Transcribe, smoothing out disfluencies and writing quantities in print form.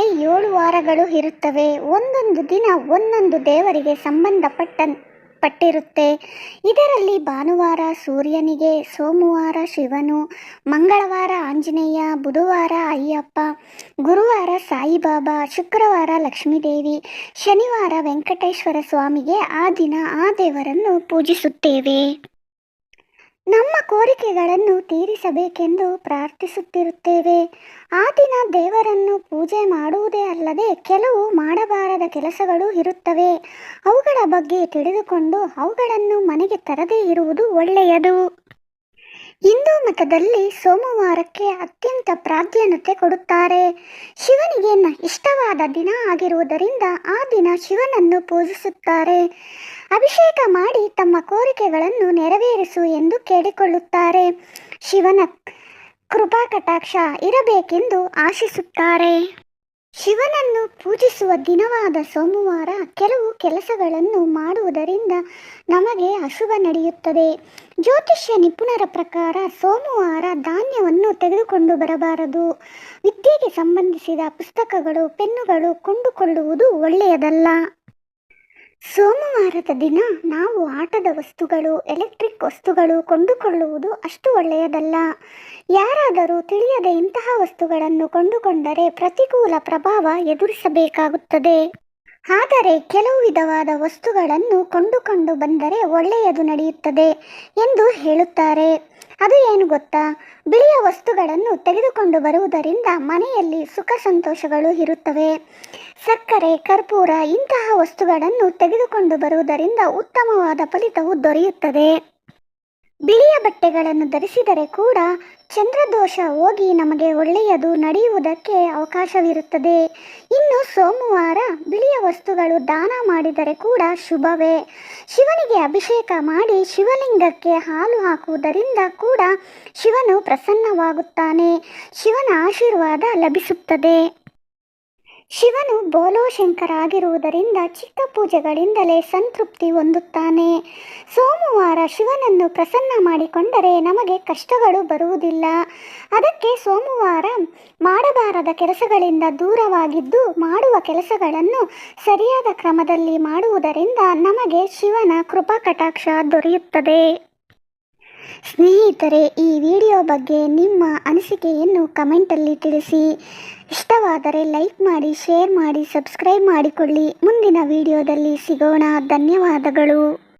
ನಮ್ಮಲ್ಲಿ 7 ವಾರಗಳು ಇರುತ್ತವೆ. ಒಂದೊಂದು ದಿನ ಒಂದೊಂದು ದೇವರಿಗೆ ಸಂಬಂಧಪಟ್ಟಿರುತ್ತೆ. ಇದರಲ್ಲಿ ಭಾನುವಾರ ಸೂರ್ಯನಿಗೆ, ಸೋಮವಾರ ಶಿವನು, ಮಂಗಳವಾರ ಆಂಜನೇಯ, ಬುಧವಾರ ಅಯ್ಯಪ್ಪ, ಗುರುವಾರ ಸಾಯಿಬಾಬಾ, ಶುಕ್ರವಾರ ಲಕ್ಷ್ಮೀದೇವಿ, ಶನಿವಾರ ವೆಂಕಟೇಶ್ವರ ಸ್ವಾಮಿಗೆ ಆ ದಿನ ಆ ದೇವರನ್ನು ಪೂಜಿಸುತ್ತೇವೆ. ನಮ್ಮ ಕೋರಿಕೆಗಳನ್ನು ತೀರಿಸಬೇಕೆಂದು ಪ್ರಾರ್ಥಿಸುತ್ತಿರುತ್ತೇವೆ. ಆ ದಿನ ದೇವರನ್ನು ಪೂಜೆ ಮಾಡುವುದೇ ಅಲ್ಲದೆ ಕೆಲವು ಮಾಡಬಾರದ ಕೆಲಸಗಳು ಇರುತ್ತವೆ. ಅವುಗಳ ಬಗ್ಗೆ ತಿಳಿದುಕೊಂಡು ಅವುಗಳನ್ನು ಮನೆಗೆ ತರದೇ ಇರುವುದು ಒಳ್ಳೆಯದು. ಹಿಂದೂ ಮತದಲ್ಲಿ ಸೋಮವಾರಕ್ಕೆ ಅತ್ಯಂತ ಪ್ರಾಧಾನ್ಯತೆ ಕೊಡುತ್ತಾರೆ. ಶಿವನಿಗೆ ಇಷ್ಟವಾದ ದಿನ ಆಗಿರುವುದರಿಂದ ಆ ದಿನ ಶಿವನನ್ನು ಪೂಜಿಸುತ್ತಾರೆ. ಅಭಿಷೇಕ ಮಾಡಿ ತಮ್ಮ ಕೋರಿಕೆಗಳನ್ನು ನೆರವೇರಿಸು ಎಂದು ಕೇಳಿಕೊಳ್ಳುತ್ತಾರೆ. ಶಿವನ ಕೃಪಾ ಕಟಾಕ್ಷ ಇರಬೇಕೆಂದು ಆಶಿಸುತ್ತಾರೆ. ಶಿವನನ್ನು ಪೂಜಿಸುವ ದಿನವಾದ ಸೋಮವಾರ ಕೆಲವು ಕೆಲಸಗಳನ್ನು ಮಾಡುವುದರಿಂದ ನಮಗೆ ಅಶುಭ ನಡೆಯುತ್ತದೆ. ಜ್ಯೋತಿಷ್ಯ ನಿಪುಣರ ಪ್ರಕಾರ ಸೋಮವಾರ ಧಾನ್ಯವನ್ನು ತೆಗೆದುಕೊಂಡು ಬರಬಾರದು. ವಿದ್ಯೆಗೆ ಸಂಬಂಧಿಸಿದ ಪುಸ್ತಕಗಳು, ಪೆನ್ನುಗಳು ಕೊಂಡುಕೊಳ್ಳುವುದು ಒಳ್ಳೆಯದಲ್ಲ. ಸೋಮವಾರದ ದಿನ ನಾವು ಆಟದ ವಸ್ತುಗಳು, ಎಲೆಕ್ಟ್ರಿಕ್ ವಸ್ತುಗಳು ಕೊಂಡುಕೊಳ್ಳುವುದು ಅಷ್ಟು ಒಳ್ಳೆಯದಲ್ಲ. ಯಾರಾದರೂ ತಿಳಿಯದೆ ಇಂತಹ ವಸ್ತುಗಳನ್ನು ಕೊಂಡುಕೊಂಡರೆ ಪ್ರತಿಕೂಲ ಪ್ರಭಾವ ಎದುರಿಸಬೇಕಾಗುತ್ತದೆ. ಆದರೆ ಕೆಲವು ವಿಧವಾದ ವಸ್ತುಗಳನ್ನು ಕೊಂಡುಕೊಂಡು ಬಂದರೆ ಒಳ್ಳೆಯದು ನಡೆಯುತ್ತದೆ ಎಂದು ಹೇಳುತ್ತಾರೆ. ಅದು ಏನು ಗೊತ್ತಾ? ಬಿಳಿಯ ವಸ್ತುಗಳನ್ನು ತೆಗೆದುಕೊಂಡು ಬರುವುದರಿಂದ ಮನೆಯಲ್ಲಿ ಸುಖ ಸಂತೋಷಗಳು ಇರುತ್ತವೆ. ಸಕ್ಕರೆ, ಕರ್ಪೂರ ಇಂತಹ ವಸ್ತುಗಳನ್ನು ತೆಗೆದುಕೊಂಡು ಬರುವುದರಿಂದ ಉತ್ತಮವಾದ ಫಲಿತವು ದೊರೆಯುತ್ತದೆ. ಬಿಳಿಯ ಬಟ್ಟೆಗಳನ್ನು ಧರಿಸಿದರೆ ಕೂಡ ಚಂದ್ರದೋಷ ಹೋಗಿ ನಮಗೆ ಒಳ್ಳೆಯದು ನಡೆಯುವುದಕ್ಕೆ ಅವಕಾಶವಿರುತ್ತದೆ. ಇನ್ನು ಸೋಮವಾರ ಬಿಳಿಯ ವಸ್ತುಗಳು ದಾನ ಮಾಡಿದರೆ ಕೂಡ ಶುಭವೇ. ಶಿವನಿಗೆ ಅಭಿಷೇಕ ಮಾಡಿ ಶಿವಲಿಂಗಕ್ಕೆ ಹಾಲು ಹಾಕುವುದರಿಂದ ಕೂಡ ಶಿವನು ಪ್ರಸನ್ನವಾಗುತ್ತಾನೆ. ಶಿವನ ಆಶೀರ್ವಾದ ಲಭಿಸುತ್ತದೆ. ಶಿವನು ಬೋಲೋ ಶಂಕರ ಆಗಿರುವುದರಿಂದ ಚಿಕ್ಕ ಪೂಜೆಗಳಿಂದಲೇ ಸಂತೃಪ್ತಿ ಹೊಂದುತ್ತಾನೆ. ಸೋಮವಾರ ಶಿವನನ್ನು ಪ್ರಸನ್ನ ಮಾಡಿಕೊಂಡರೆ ನಮಗೆ ಕಷ್ಟಗಳು ಬರುವುದಿಲ್ಲ. ಅದಕ್ಕೆ ಸೋಮವಾರ ಮಾಡಬಾರದ ಕೆಲಸಗಳಿಂದ ದೂರವಾಗಿದ್ದು ಮಾಡುವ ಕೆಲಸಗಳನ್ನು ಸರಿಯಾದ ಕ್ರಮದಲ್ಲಿ ಮಾಡುವುದರಿಂದ ನಮಗೆ ಶಿವನ ಕೃಪಾ ಕಟಾಕ್ಷ ದೊರೆಯುತ್ತದೆ. ಸ್ನೇಹಿತರೆ, ಈ ವಿಡಿಯೋ ಬಗ್ಗೆ ನಿಮ್ಮ ಅನಿಸಿಕೆಯನ್ನು ಕಮೆಂಟಲ್ಲಿ ತಿಳಿಸಿ. ಇಷ್ಟವಾದರೆ ಲೈಕ್ ಮಾಡಿ, ಶೇರ್ ಮಾಡಿ, ಸಬ್ಸ್ಕ್ರೈಬ್ ಮಾಡಿಕೊಳ್ಳಿ. ಮುಂದಿನ ವಿಡಿಯೋದಲ್ಲಿ ಸಿಗೋಣ. ಧನ್ಯವಾದಗಳು.